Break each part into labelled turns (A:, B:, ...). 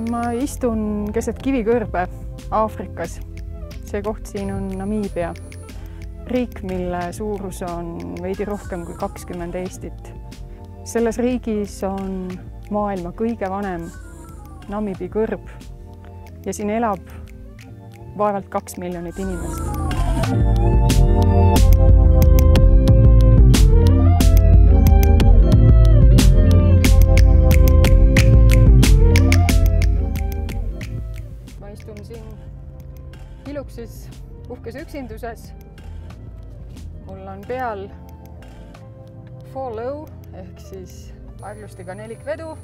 A: Ma istun keset kivikõrbe Aafrikas. See koht siin on Namiibia, riik, mille suurus on veidi rohkem kui 20 Eestit. Selles riigis on maailma kõige vanem Namiibi kõrb ja siin elab vaevalt 2 miljonit inimest. Ma istun siin Hiluksis uhkes üksinduses. Mul on peal follow ehk siis aeglustiga nelikvedu.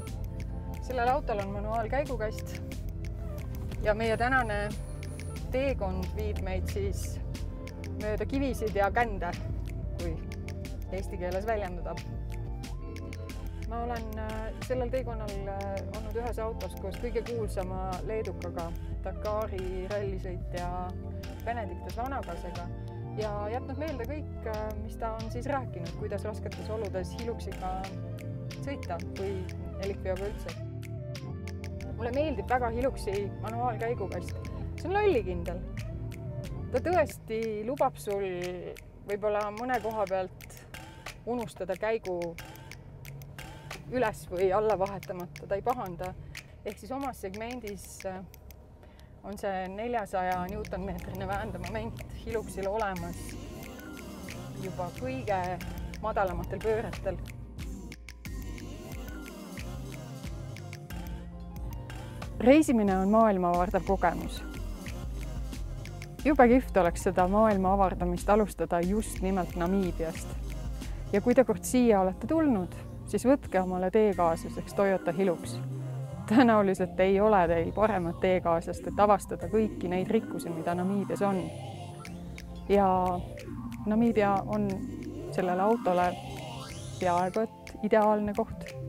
A: Sellel autol on manuaalkäigukast ja meie tänane teekond viib meid siis mööda kivisid ja kände, kui eesti keeles väljenduda. Ma olen sellel teekonnal olnud ühes autos koos kõige kuulsama leedukaga, Dakari rallisõitja Benedictus Vanagasega ja jätnud meelde kõik, mis ta on siis rääkinud, kuidas rasketes oludes Hiluksiga sõita või nelikveoga üldse. Mulle meeldib väga Hiluksi manuaalkäigukast. See on lollikindel. Ta tõesti lubab sul võib-olla mõne koha pealt unustada käigu üles või alla vahetamata. Ta ei pahanda. Ehk siis omas segmendis on see 400 newtonmeetrine väändemoment Hiluksil olemas juba kõige madalamatel pööretel. Reisimine on maailma avardav kogemus. Jube kihvt oleks seda maailma avardamist alustada just nimelt Namiibiast. Ja kui te kord siia olete tulnud, siis võtke omale teekaaslaseks Toyota Hilux. Tõenäoliselt ei ole teil paremat teekaaslast, et avastada kõiki neid rikkusi, mida Namiibias on. Ja Namiibia on sellele autole peaaegu et ideaalne koht.